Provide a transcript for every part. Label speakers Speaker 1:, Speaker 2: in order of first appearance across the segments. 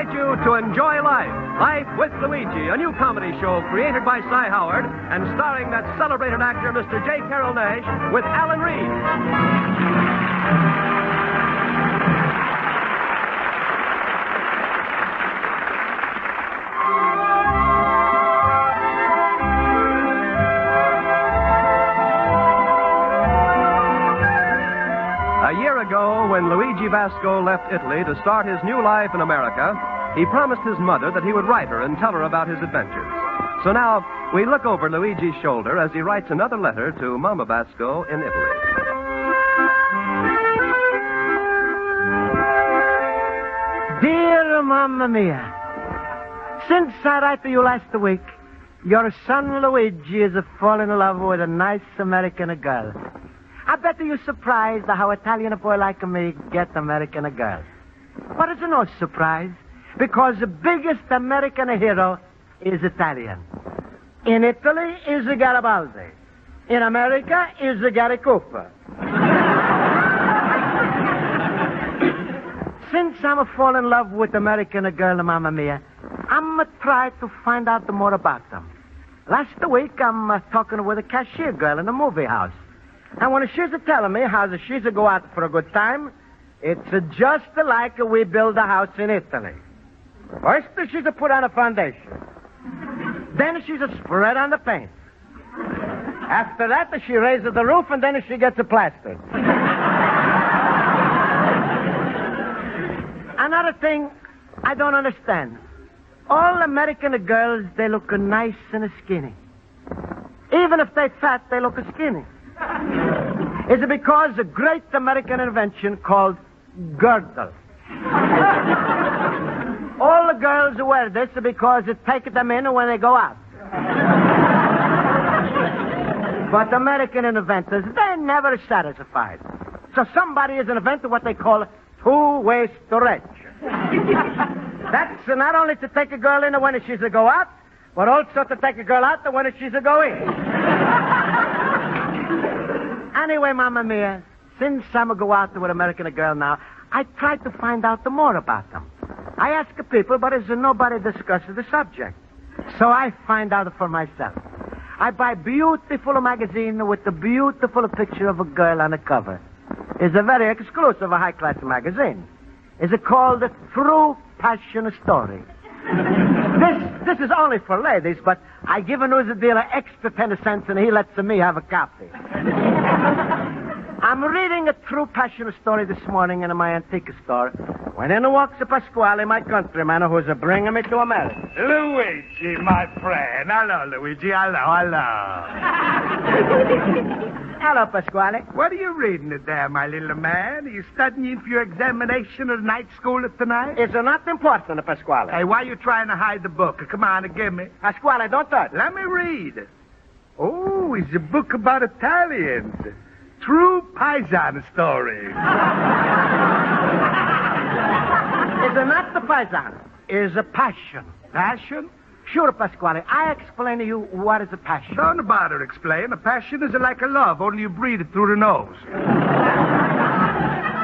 Speaker 1: invite you to enjoy life. Life with Luigi, a new comedy show created by Cy Howard and starring that celebrated actor, Mr. J. Carroll Nash, with Alan Reed. A year ago, when Luigi Vasco left Italy to start his new life in America, he promised his mother that he would write her and tell her about his adventures. So now, we look over Luigi's shoulder as he writes another letter to Mama Vasco in Italy.
Speaker 2: Dear Mamma Mia, since I wrote to you last week, your son Luigi is fallen in love with a nice American girl. I bet you're surprised how Italian boy like me get American girl. But it's no surprise, because the biggest American hero is Italian. In Italy is Garibaldi. In America is Gary Cooper. Since I'm fallen in love with American girl, Mamma Mia, I'm trying to find out more about them. Last week, I'm talking with a cashier girl in a movie house. And when she's telling me how she's go out for a good time, it's just like we build a house in Italy. First, she's put on a foundation. Then she's spread on the paint. After that, she raises the roof, and then she gets it plastered. Another thing I don't understand. All American girls, they look nice and skinny. Even if they're fat, they look skinny. Is it because a great American invention called girdle? All the girls wear this because it takes them in when they go out. But American inventors, they're never satisfied. So somebody has invented what they call two-way stretch. That's not only to take a girl in when she's to go out, but also to take a girl out when she's to go in. Anyway, Mamma Mia, since I'm go out with an American girl now, I try to find out more about them. I ask people, but there's nobody discusses the subject. So I find out for myself. I buy beautiful magazine with a beautiful picture of a girl on the cover. It's a very exclusive, high-class magazine. It's called True Passion Story. This is only for ladies, but I give a news dealer extra 10 cents and he lets me have a copy. I'm reading a True Passion Story this morning in my antique store when in walks Pasquale, my countryman, who's bringing me to America.
Speaker 3: Luigi, my friend. Hello, Luigi. Hello.
Speaker 2: Hello, Pasquale.
Speaker 3: What are you reading there, my little man? Are you studying for your examination at night school tonight?
Speaker 2: It's not important, Pasquale.
Speaker 3: Hey, why are you trying to hide the book? Come on, give me.
Speaker 2: Pasquale, don't touch.
Speaker 3: Let me read. Oh, it's a book about Italians. True Paisan Story.
Speaker 2: It's not the paisan. It's a passion.
Speaker 3: Passion?
Speaker 2: Sure, Pasquale. I explain to you what is a passion.
Speaker 3: Don't bother explain. A passion is like a love, only you breathe it through the nose.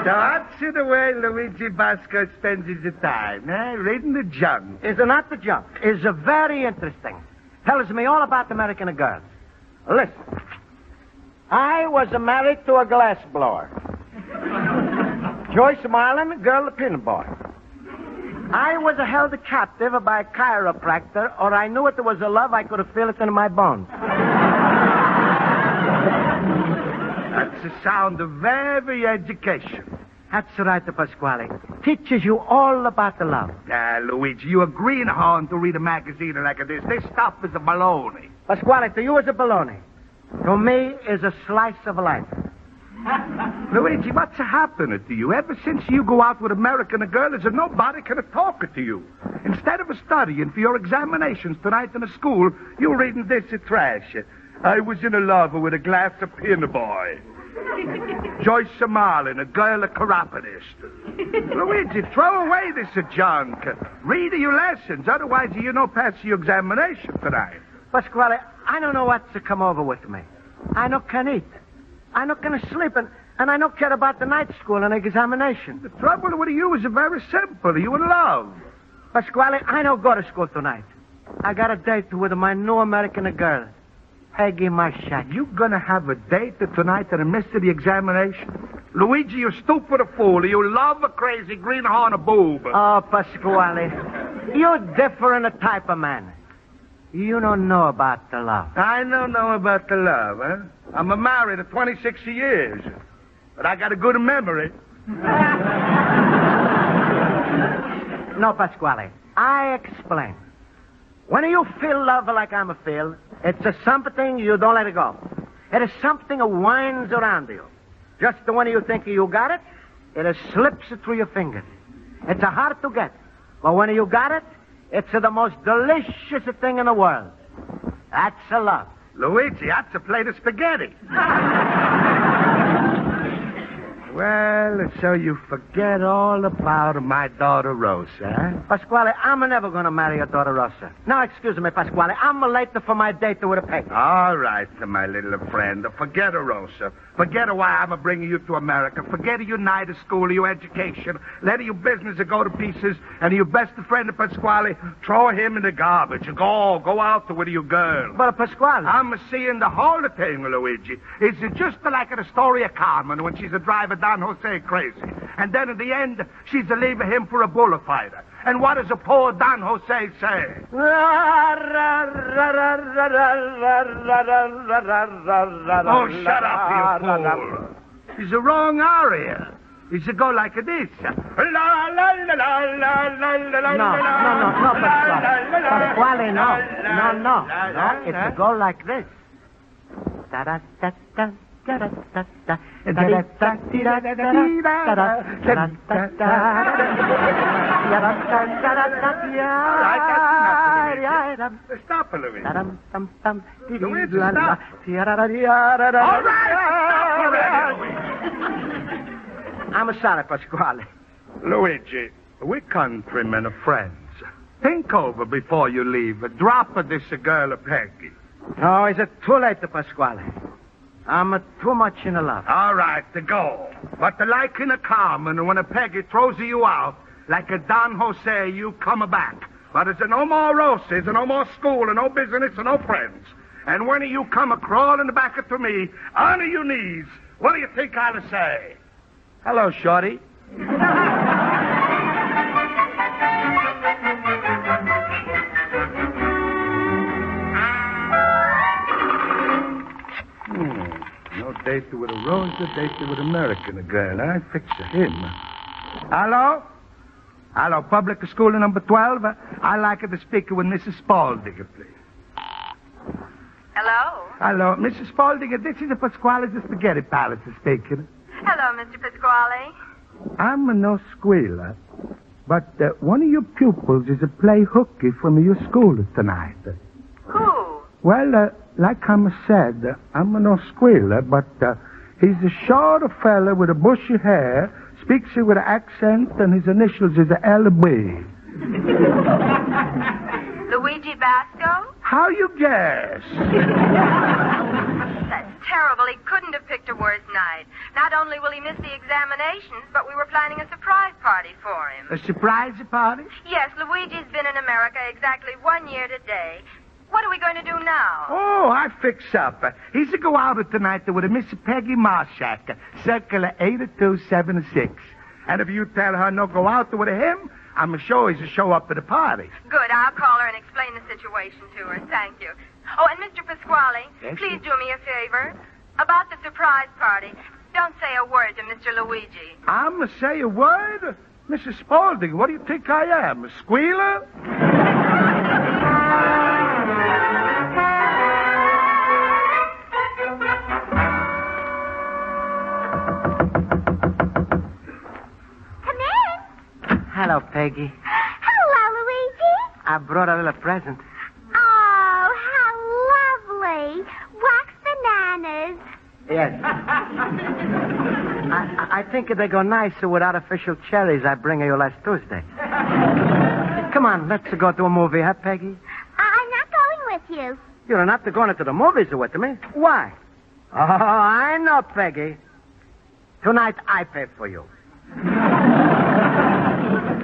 Speaker 3: That's the way Luigi Vasco spends his time, reading the junk.
Speaker 2: It's not the junk. It's very interesting. Tells me all about American girls. Listen. I was married to a glass blower. Joyce Marlin, girl, the pinboy. I was held captive by a chiropractor, or I knew it was a love, I could feel it in my bones.
Speaker 3: That's the sound of very education.
Speaker 2: That's right, Pasquale. Teaches you all about the love.
Speaker 3: Luigi, you're a greenhorn to read a magazine like this. This stuff is a baloney.
Speaker 2: Pasquale, to you is a baloney. To me is a slice of life.
Speaker 3: Luigi, what's happening to you? Ever since you go out with American girl, there's nobody can talk to you. Instead of studying for your examinations tonight in the school, you're reading this trash. I was in love with a glass of pinboy. Joyce Marlin, a girl, a chiropodist. Luigi, throw away this junk. Read your lessons, otherwise you don't pass your examination tonight.
Speaker 2: Pasquale, I don't know what's to come over with me. I no can eat. I no can sleep, and I no care about the night school and examination.
Speaker 3: The trouble with you is very simple. You in love.
Speaker 2: Pasquale, I don't go to school tonight. I got a date with my new American girl, Peggy Marshak.
Speaker 3: You gonna have a date tonight and miss the examination? Luigi, you stupid fool. You love a crazy greenhorn boob.
Speaker 2: Oh, Pasquale, you're different type of man. You don't know about the love.
Speaker 3: I don't know about the love, huh? I'm married 26 years, but I got a good memory.
Speaker 2: No, Pasquale, I explain. When you feel love like I'm feel, it's a something you don't let it go. It is something that winds around you. Just when you think you got it, it slips through your fingers. It's hard to get, but when you got it, it's the most delicious thing in the world. That's a love.
Speaker 3: Luigi, that's a plate of spaghetti. Well, so you forget all about my daughter Rosa, huh?
Speaker 2: Pasquale, I'm never going to marry your daughter Rosa. Now, excuse me, Pasquale, I'm late for my date with a Peggy.
Speaker 3: All right, my little friend. Forget her, Rosa. Forget her why I'm bringing you to America. Forget her United School, your education. Let your business go to pieces. And your best friend, Pasquale, throw him in the garbage. Go out with your girl.
Speaker 2: But, Pasquale...
Speaker 3: I'm seeing the whole thing, Luigi. It's just like the story of Carmen when she's driving Don Jose crazy. And then in the end, she's leaving him for a bullfighter. And what does a poor Don Jose say? Oh, shut up, you fool. It's the wrong aria. It should go like this.
Speaker 2: No, Pasquale, no. No. It should go like this. Da-da-da-da.
Speaker 3: Stop, Luigi.
Speaker 2: Luigi,
Speaker 3: stop. All right, stop already.
Speaker 2: I'm sorry, Pasquale.
Speaker 3: Luigi, we countrymen are friends. Think over before you leave. Drop this girl, Peggy.
Speaker 2: Oh, is it too late, Pasquale? I'm too much in love.
Speaker 3: All right, go. But like in a Carmen, when a Peggy throws you out, like a Don Jose, you come back. But it's no more roses, no more school, no business, no friends. And when you come crawling back to me, on your knees, what do you think I'll say? Hello, Shorty. No date with a rose, a date with an American girl. I fix him. Hello? Hello, public school number 12. I'd like to speak with Mrs. Spaulding, please.
Speaker 4: Hello?
Speaker 3: Hello, Mrs. Spaulding, this is the Pasquale's Spaghetti Palace speaking.
Speaker 4: Hello, Mr. Pasquale.
Speaker 3: I'm no squealer, but one of your pupils is a play hooky from your school tonight.
Speaker 4: Who?
Speaker 3: Well, like I said, I'm no squealer, but he's a short fella with a bushy hair, speaks with an accent, and his initials is LB.
Speaker 4: Luigi Basco?
Speaker 3: How you guess?
Speaker 4: That's terrible. He couldn't have picked a worse night. Not only will he miss the examinations, but we were planning a surprise party for him.
Speaker 3: A surprise party?
Speaker 4: Yes, Luigi's been in America exactly 1 year today. What are we going to do now?
Speaker 3: Oh, I fix up. He's to go out tonight with a Miss Peggy Marshak, circle 8276. And if you tell her no go out with him, I'm sure he's to show up at the party.
Speaker 4: Good. I'll call her and explain the situation to her. Thank you. Oh, and Mr. Pasquale,
Speaker 3: Yes,
Speaker 4: please do me a favor. About the surprise party, don't say a word to Mr. Luigi.
Speaker 3: I'm say a word? Mrs. Spaulding, what do you think I am, a squealer?
Speaker 2: Hello, Peggy.
Speaker 5: Hello, Luigi.
Speaker 2: I brought a little present.
Speaker 5: Oh, how lovely. Wax bananas.
Speaker 2: Yes. I think they go nicer with artificial cherries I bring you last Tuesday. Come on, let's go to a movie, huh, Peggy?
Speaker 5: I'm not going with you.
Speaker 2: You're not going to the movies with me. Why? Oh, I know, Peggy. Tonight I pay for you.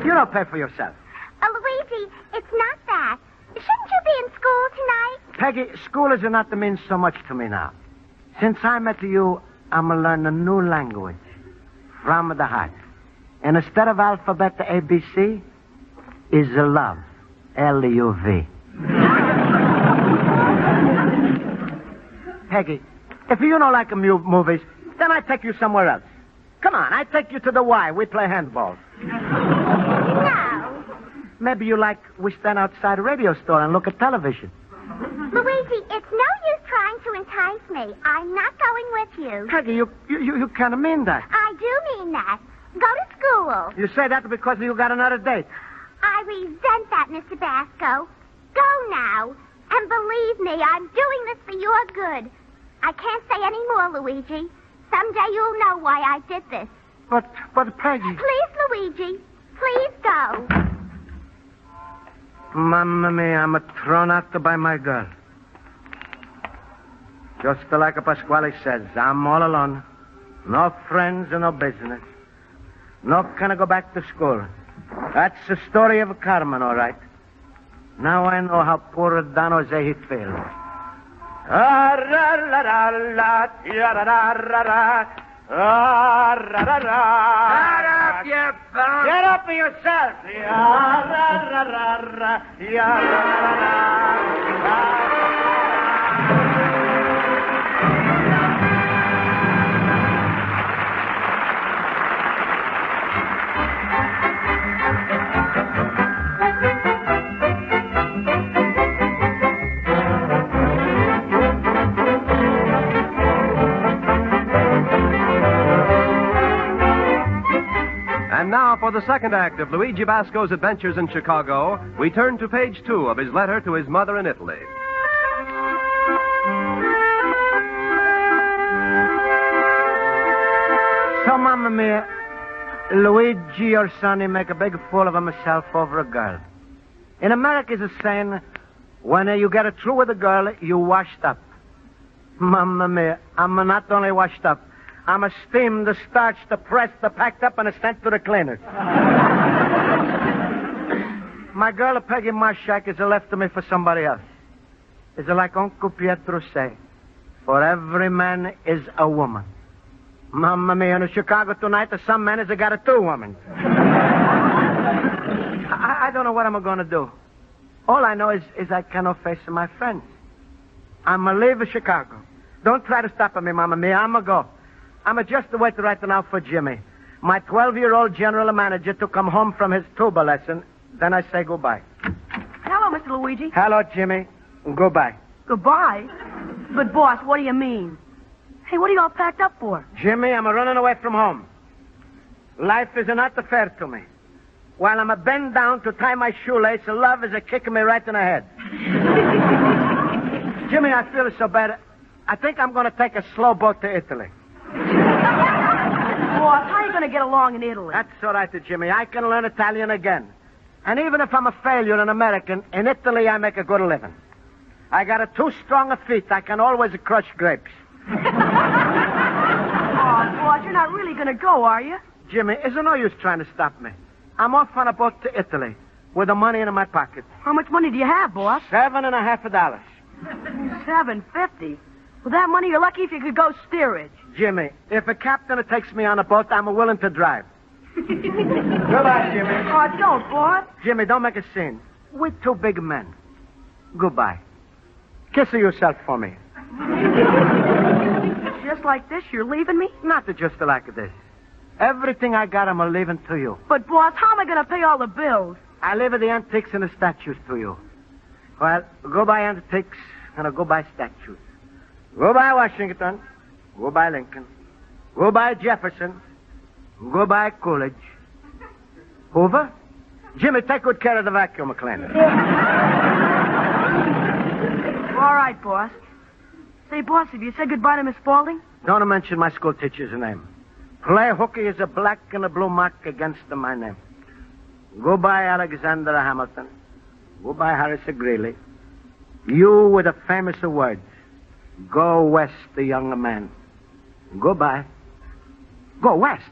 Speaker 2: You don't pay for yourself.
Speaker 5: Luigi, Luigi, it's not that. Shouldn't you be in school tonight?
Speaker 2: Peggy, school is not to mean so much to me now. Since I met you, I'm going to learn a new language. From the heart. And instead of alphabet, the ABC is love. L-U-V. Peggy, if you don't like movies, then I take you somewhere else. Come on, I take you to the Y. We play handball.
Speaker 5: No.
Speaker 2: Maybe you like we stand outside a radio store and look at television.
Speaker 5: Luigi, it's no use trying to entice me. I'm not going with you.
Speaker 2: Peggy, you kind of mean that.
Speaker 5: I do mean that. Go to school.
Speaker 2: You say that because you got another date.
Speaker 5: I resent that, Mr. Basco. Go now. And believe me, I'm doing this for your good. I can't say any more, Luigi. Someday you'll know why I did this.
Speaker 2: But Peggy...
Speaker 5: Please, Luigi. Please go.
Speaker 2: Mamma mia, I'm thrown out by my girl. Just like Pasquale says, I'm all alone. No friends and no business. No can I go back to school. That's the story of Carmen, all right. Now I know how poor Don Jose he feels.
Speaker 3: Shut up, you bum!
Speaker 2: Get up yourself!
Speaker 1: And now, for the second act of Luigi Basco's adventures in Chicago, we turn to page 2 of his letter to his mother in Italy.
Speaker 2: So, Mamma mia, Luigi, your son, he make a big fool of himself over a girl. In America, it's a saying, when you get through with a girl, you washed up. Mamma mia, I'm not only washed up, I'm a steamed, the starched, the pressed, the packed up, and sent to the cleaners. My girl, Peggy Marshak, is left to me for somebody else. Is like Uncle Pietro say, for every man is a woman. Mamma mia, in Chicago tonight, there's some men has got a 2 women. I don't know what I'm going to do. All I know is I cannot face my friends. I'm going to leave Chicago. Don't try to stop me, Mamma mia. I'm going to go. I'm just waiting right now for Jimmy. My 12-year-old general manager to come home from his tuba lesson. Then I say goodbye.
Speaker 6: Hello, Mr. Luigi.
Speaker 2: Hello, Jimmy. Goodbye.
Speaker 6: Goodbye? But, boss, what do you mean? Hey, what are you all packed up for?
Speaker 2: Jimmy, I'm running away from home. Life is not fair to me. While I'm bent down to tie my shoelace, love is kicking me right in the head. Jimmy, I feel so bad. I think I'm going to take a slow boat to Italy.
Speaker 6: Boss, how are you going to get along in Italy?
Speaker 2: That's all right, Jimmy. I can learn Italian again. And even if I'm a failure in American, in Italy I make a good living. I got 2 strong feet. I can always crush grapes.
Speaker 6: Oh, boss, you're not really going to go, are you?
Speaker 2: Jimmy, is there no use trying to stop me? I'm off on a boat to Italy with the money in my pocket.
Speaker 6: How much money do you have, boss?
Speaker 2: $7.50.
Speaker 6: $7.50. With that money, you're lucky if you could go steerage.
Speaker 2: Jimmy, if a captain takes me on a boat, I'm willing to drive. Goodbye, Jimmy.
Speaker 6: Oh, don't, boss.
Speaker 2: Jimmy, don't make a scene. We're 2 big men. Goodbye. Kiss yourself for me.
Speaker 6: Just like this, you're leaving me?
Speaker 2: Not just like this. Everything I got, I'm leaving to you.
Speaker 6: But, boss, how am I going to pay all the bills?
Speaker 2: I leave the antiques and the statues to you. Well, goodbye antiques and goodbye statues. Goodbye Washington. Goodbye Lincoln. Goodbye Jefferson. Goodbye Coolidge. Hoover? Jimmy, take good care of the vacuum cleaner.
Speaker 6: All right, boss. Say, boss, have you said goodbye to Miss Spaulding?
Speaker 2: Don't mention my school teacher's name. Play hooky is a black and a blue mark against my name. Goodbye, Alexander Hamilton. Goodbye, Harris Greeley. You with the famous words. Go west, the young man. Goodbye. Go west?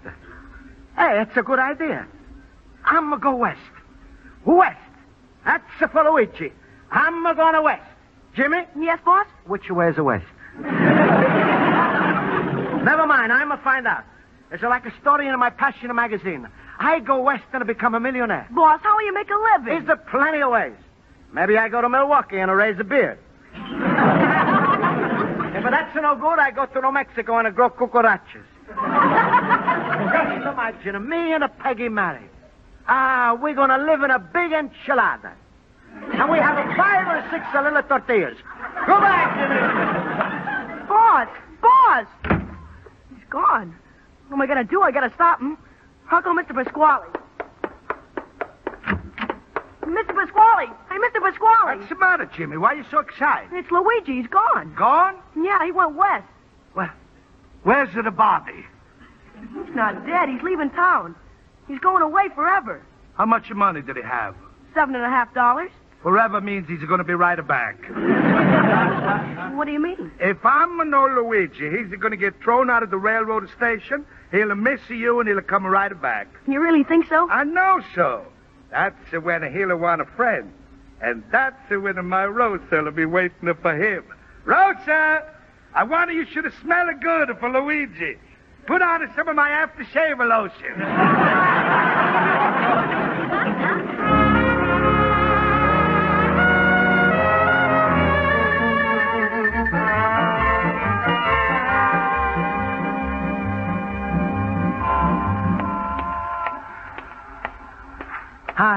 Speaker 2: Hey, it's a good idea. I'm going to go west. West. That's for Luigi. I'm going west. Jimmy?
Speaker 6: Yes, boss?
Speaker 2: Which way is the west? Never mind, I'm going to find out. There's like a story in my Passion magazine. I go west and become a millionaire.
Speaker 6: Boss, how will you make a living?
Speaker 2: There's plenty of ways. Maybe I go to Milwaukee and raise a beard. If that's no good, I go to New Mexico and grow cucarachas. Just imagine me and a Peggy married. We're going to live in a big enchilada. And we have 5 or 6 little tortillas. Go back, Jimmy.
Speaker 6: Boss! He's gone. What am I going to do? I got to stop him. How come Mr. Pasquale? Mr. Pasquale! Hey, Mr. Pasquale!
Speaker 3: What's the matter, Jimmy? Why are you so excited?
Speaker 6: It's Luigi. He's gone.
Speaker 3: Gone?
Speaker 6: Yeah, he went west.
Speaker 3: Well, where's the body?
Speaker 6: He's not dead. He's leaving town. He's going away forever.
Speaker 3: How much money did he have?
Speaker 6: $7.50.
Speaker 3: Forever means he's going to be right back.
Speaker 6: What do you mean?
Speaker 3: If I'm no Luigi, he's going to get thrown out of the railroad station. He'll miss you and he'll come right back.
Speaker 6: You really think so?
Speaker 3: I know so. That's when he'll want a friend. And that's when my Rosa will be waiting for him. Rosa, I want you should smell good for Luigi. Put on some of my aftershave lotion.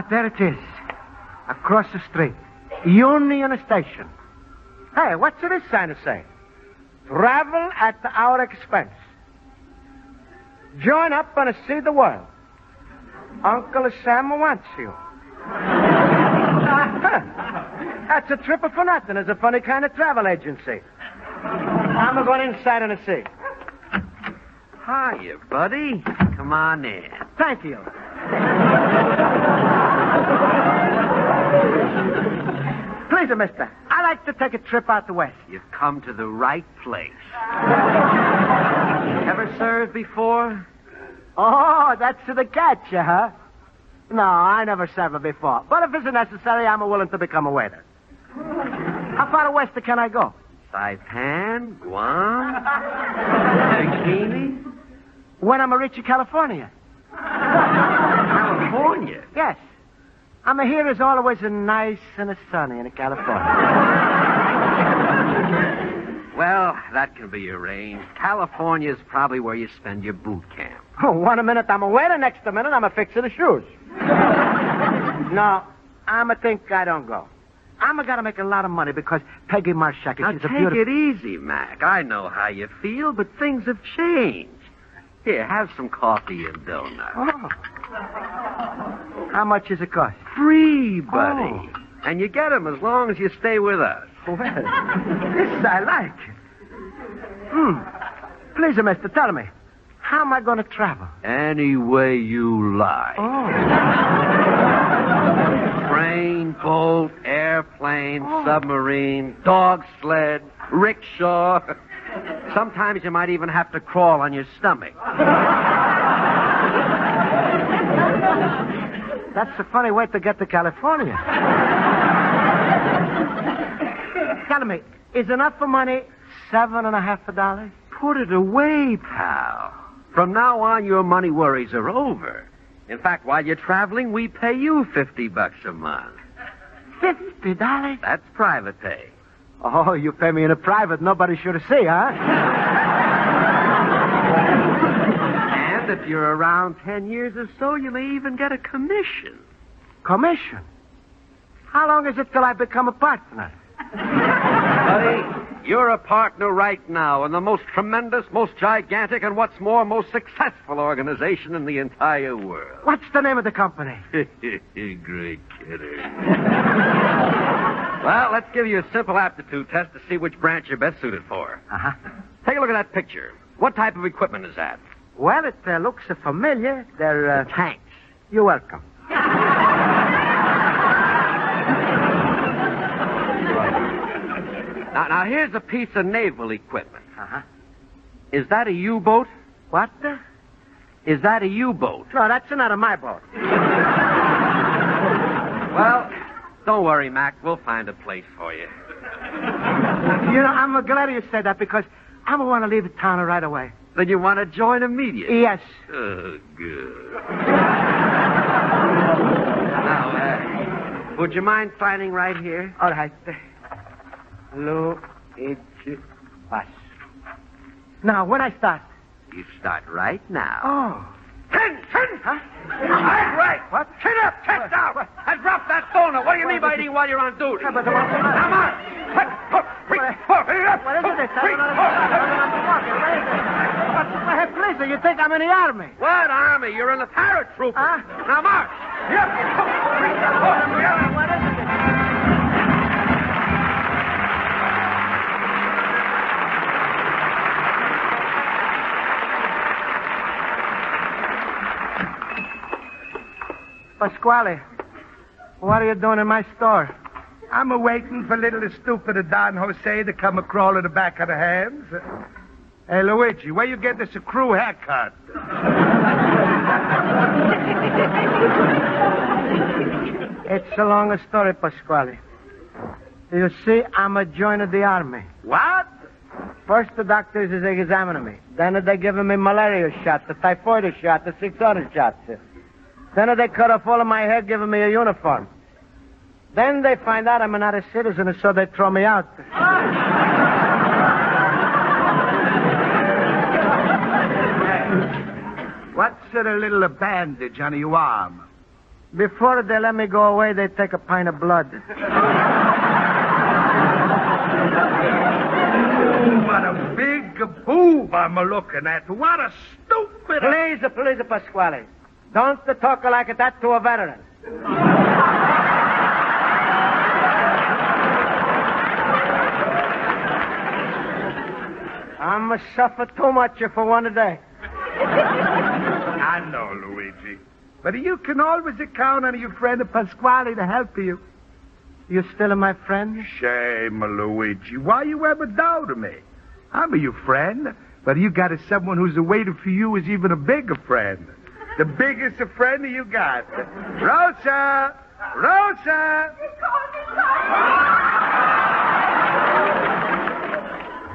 Speaker 2: There it is. Across the street. Union Station. Hey, what's this sign to say? Travel at our expense. Join up and see the world. Uncle Sam wants you. That's a trip for nothing. It's a funny kind of travel agency. I'm going inside and see.
Speaker 7: Hiya, buddy. Come on in.
Speaker 2: Thank you. Please, mister, I'd like to take a trip out the west.
Speaker 7: You've come to the right place. Ever served before?
Speaker 2: Oh, that's the catch, huh? No, I never served before. But if it's necessary, I'm willing to become a waiter. How far west can I go?
Speaker 7: Saipan, Guam, Bikini,
Speaker 2: When I'm reaching California.
Speaker 7: California.
Speaker 2: Yes. I'm here is always nice and sunny in California.
Speaker 7: Well, that can be arranged. California's probably where you spend your boot camp.
Speaker 2: Oh, 1 minute I'm a waiter, next minute I'm a fixer the shoes. No, I'm a think I don't go. I'm got to make a lot of money because Peggy Marshak,
Speaker 7: Now,
Speaker 2: she's a
Speaker 7: take
Speaker 2: beautiful...
Speaker 7: it easy, Mac. I know how you feel, but things have changed. Here, have some coffee and donuts.
Speaker 2: Oh. How much does it cost?
Speaker 7: Free, buddy.
Speaker 2: Oh.
Speaker 7: And you get them as long as you stay with us.
Speaker 2: Well, this I like. Please, mister, tell me, how am I going to travel?
Speaker 7: Any way you like.
Speaker 2: Oh.
Speaker 7: Train, boat, airplane, submarine, dog sled, rickshaw. Sometimes you might even have to crawl on your stomach.
Speaker 2: That's a funny way to get to California. Tell me, is enough for money $7.50?
Speaker 7: Put it away, pal. From now on, your money worries are over. In fact, while you're traveling, we pay you $50 a month.
Speaker 2: $50?
Speaker 7: That's private pay.
Speaker 2: Oh, you pay me in a private. Nobody should see, huh?
Speaker 7: And if you're around 10 years or so, you may even get a commission.
Speaker 2: Commission? How long is it till I become a partner?
Speaker 7: Buddy, you're a partner right now in the most tremendous, most gigantic, and what's more, most successful organization in the entire world.
Speaker 2: What's the name of the company?
Speaker 7: Great kidder. Well, let's give you a simple aptitude test to see which branch you're best suited for.
Speaker 2: Uh-huh.
Speaker 7: Take a look at that picture. What type of equipment is that?
Speaker 2: Well, it looks familiar. They're,
Speaker 7: Tanks.
Speaker 2: You're welcome.
Speaker 7: Now, here's a piece of naval equipment.
Speaker 2: Uh-huh.
Speaker 7: Is that a U-boat?
Speaker 2: What?
Speaker 7: Is that a U-boat?
Speaker 2: No, that's not my boat.
Speaker 7: Well, Don't worry, Mac. We'll find a place for you.
Speaker 2: You know, I'm glad you said that because I want to leave the town right away.
Speaker 7: Then you want to join immediately?
Speaker 2: Yes.
Speaker 7: Oh, good. Now, would you mind signing right here?
Speaker 2: All right. Luigi Bus. Now, when I start?
Speaker 7: You start right now.
Speaker 2: Oh.
Speaker 3: 10!
Speaker 2: Huh?
Speaker 3: Right. What? Chin up, chest down. And drop that donut. What do you mean by eating while you're on duty?
Speaker 2: But
Speaker 3: Come on. 3, 4, 3,
Speaker 2: What is it? Hey, please, you think I'm in the army?
Speaker 7: What army? You're in the paratroopers.
Speaker 2: Huh?
Speaker 7: Now march.
Speaker 3: Yep.
Speaker 2: What is it? Pasquale, what are you doing in my store?
Speaker 3: I'm waiting for little stupid Don Jose to come crawl in the back of the hands. Hey, Luigi, where you get this crew haircut?
Speaker 2: It's a long story, Pasquale. You see, I'm a joiner of the army.
Speaker 3: What?
Speaker 2: First, the doctors is examining me. Then they giving me malaria shot, the typhoid shot, the 6 other shots. Then they cut off all of my hair, giving me a uniform. Then they find out I'm not a citizen, so they throw me out.
Speaker 3: What's a little bandage on your arm?
Speaker 2: Before they let me go away, they take a pint of blood.
Speaker 3: What a big boob I'm looking at. What a stupid...
Speaker 2: Please, Pasquale. Don't talk like that to a veteran. I'm suffer too much for one day.
Speaker 3: I know, Luigi. But you can always count on your friend Pasquale to help you.
Speaker 2: You still my friend?
Speaker 3: Shame, Luigi. Why you ever doubt me? I'm your friend, but you got someone who's waiting for you is even a bigger friend. The biggest friend you got. Rosa! Rosa!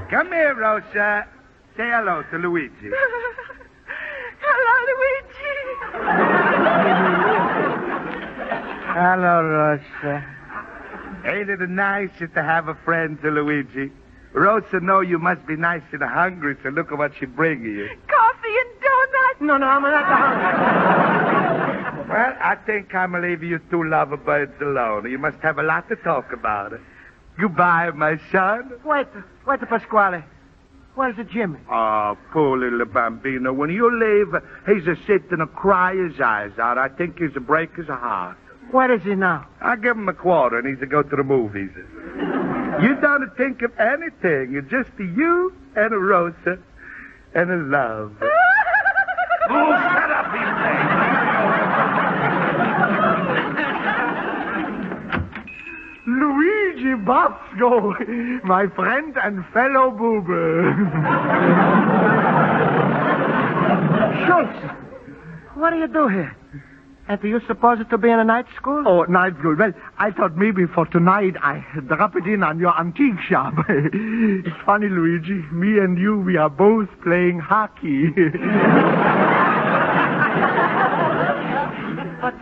Speaker 3: Come here, Rosa. Say hello to Luigi.
Speaker 6: Hello, Luigi.
Speaker 2: Hello, Rosa.
Speaker 3: Ain't it nice to have a friend to Luigi? Rosa know you must be nice and hungry, so look at what she bring you.
Speaker 6: Coffee and donuts.
Speaker 2: No, I'm not hungry.
Speaker 3: Well, I think I'm going to leave you two lovebirds alone. You must have a lot to talk about. Goodbye, my son.
Speaker 2: Wait, Pasquale. Where's the Jimmy?
Speaker 3: Oh, poor little bambino. When you leave, he's a sitting and cry his eyes out. I think he's a break his heart.
Speaker 2: Where is he now?
Speaker 3: I give him a quarter and he's to go to the movies. You don't think of anything. It's just you and a Rosa and a love. Oh, shut up, he
Speaker 2: Luigi Basco, my friend and fellow boober. Schultz, what do you do here? And are you supposed to be in a night school?
Speaker 8: Oh, night school. Well, I thought maybe for tonight I drop it in on your antique shop. It's funny, Luigi. Me and you, we are both playing hockey.
Speaker 2: But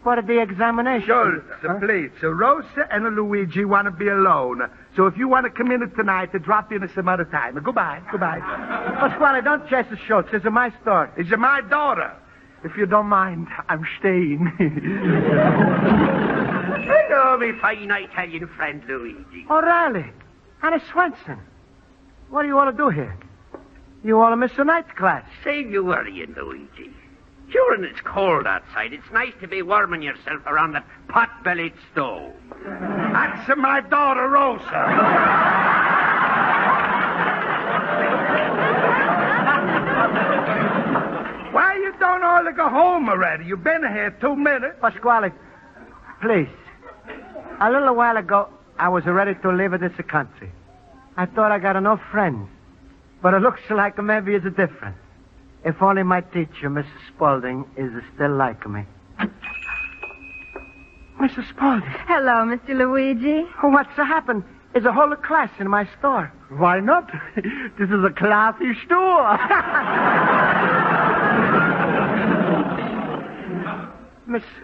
Speaker 2: what are the examinations?
Speaker 3: Schultz, please. So Rosa and Luigi want to be alone. So if you want to come in tonight, drop in some other time. Goodbye.
Speaker 2: Pasquale, don't chase the Schultz. This is my store.
Speaker 3: It's my daughter.
Speaker 8: If you don't mind, I'm staying.
Speaker 7: Hello, my fine Italian friend, Luigi.
Speaker 2: O'Reilly. Anna Swenson. What do you want to do here? You want to miss a night class?
Speaker 7: Save you worrying, Luigi. Sure, and it's cold outside. It's nice to be warming yourself around that pot-bellied stove.
Speaker 3: That's my daughter, Rosa. Why you don't all go home already? You've been here 2 minutes.
Speaker 2: Pasquale, please. A little while ago, I was ready to leave this country. I thought I got enough friends. But it looks like maybe it's different. If only my teacher, Mrs. Spaulding, is still like me. Mrs. Spaulding.
Speaker 4: Hello, Mr. Luigi.
Speaker 2: Oh, what's happened? Is a whole class in my store.
Speaker 8: Why not? This is a classy store.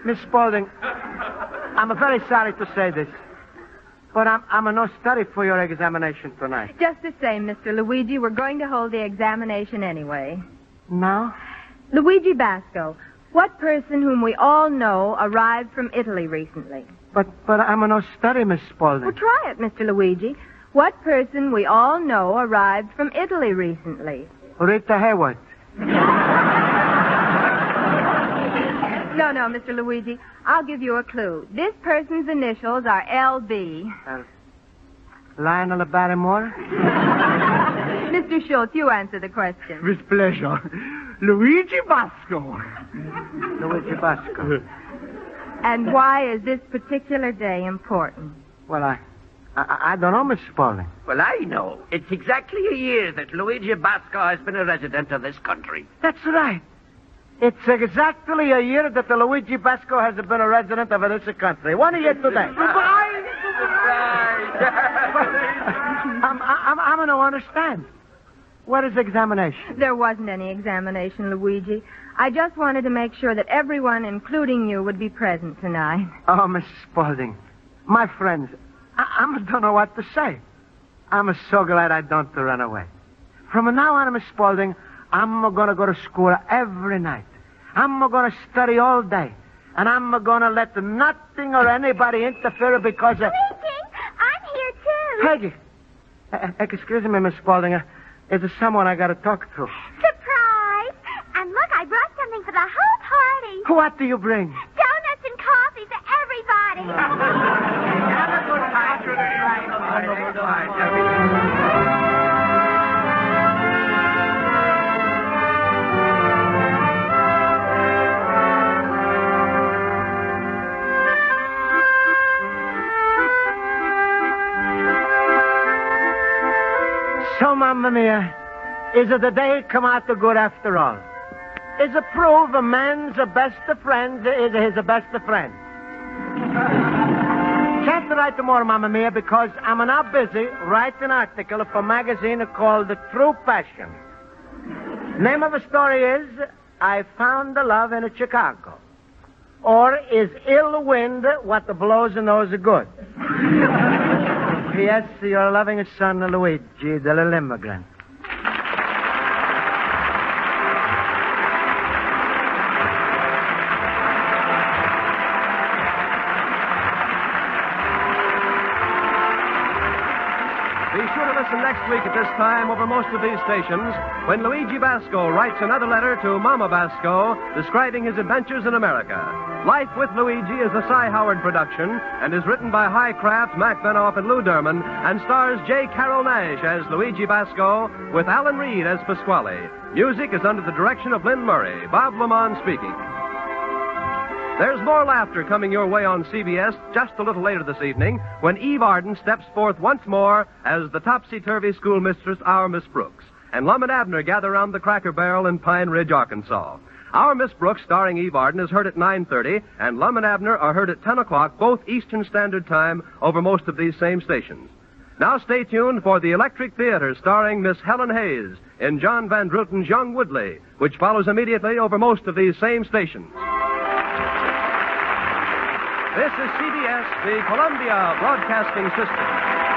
Speaker 2: Miss Spaulding, I'm very sorry to say this, but I'm a no study for your examination tonight.
Speaker 4: Just the same, Mr. Luigi, we're going to hold the examination anyway.
Speaker 2: Now?
Speaker 4: Luigi Basco, what person whom we all know arrived from Italy recently?
Speaker 2: But I'm a no study, Miss Spaulding.
Speaker 4: Well, try it, Mr. Luigi. What person we all know arrived from Italy recently?
Speaker 2: Rita Hayworth.
Speaker 4: No, Mr. Luigi. I'll give you a clue. This person's initials are LB.
Speaker 2: Lionel Barrymore?
Speaker 4: Mr. Schultz, you answer the question.
Speaker 8: With pleasure. Luigi Basco.
Speaker 2: Luigi Basco.
Speaker 4: And why is this particular day important?
Speaker 2: Well, I don't know, Miss Spaulding.
Speaker 7: Well, I know. It's exactly a year that Luigi Basco has been a resident of this country.
Speaker 2: That's right. It's exactly a year that the Luigi Basco has been a resident of this country. 1 year today. I'm going to understand. What is examination?
Speaker 4: There wasn't any examination, Luigi. I just wanted to make sure that everyone, including you, would be present tonight.
Speaker 2: Oh, Miss Spaulding, my friends, I don't know what to say. I'm so glad I don't run away. From now on, Miss Spaulding, I'm going to go to school every night. I'm going to study all day. And I'm going to let nothing or anybody interfere because of...
Speaker 5: Luigi, I'm here too.
Speaker 2: Peggy. Excuse me, Miss Spaulding. There's someone I got to talk to.
Speaker 5: Surprise! And look, I brought something for the whole party.
Speaker 2: What do you bring?
Speaker 5: Donuts and coffee for everybody.
Speaker 2: So, Mamma Mia, is it the day come out the good after all? Is it prove a man's best friend is his best friend? Can't write more, Mamma Mia, because I'm now busy writing an article for a magazine called The True Passion. Name of the story is I Found the Love in Chicago. Or is ill wind what the blows knows good? P.S. Your loving son, Luigi, the little immigrant.
Speaker 1: Be sure to listen next week at this time over most of these stations when Luigi Basco writes another letter to Mama Basco describing his adventures in America. Life with Luigi is a Cy Howard production and is written by High Craft, Mac Benoff, and Lou Derman and stars J. Carroll Nash as Luigi Basco with Alan Reed as Pasquale. Music is under the direction of Lynn Murray. Bob Lamont speaking. There's more laughter coming your way on CBS just a little later this evening when Eve Arden steps forth once more as the topsy-turvy schoolmistress, our Miss Brooks. And Lum and Abner gather around the Cracker Barrel in Pine Ridge, Arkansas. Our Miss Brooks, starring Eve Arden, is heard at 9:30, and Lum and Abner are heard at 10 o'clock, both Eastern Standard Time, over most of these same stations. Now stay tuned for the Electric Theater, starring Miss Helen Hayes in John Van Drutten's Young Woodley, which follows immediately over most of these same stations. This is CBS, the Columbia Broadcasting System.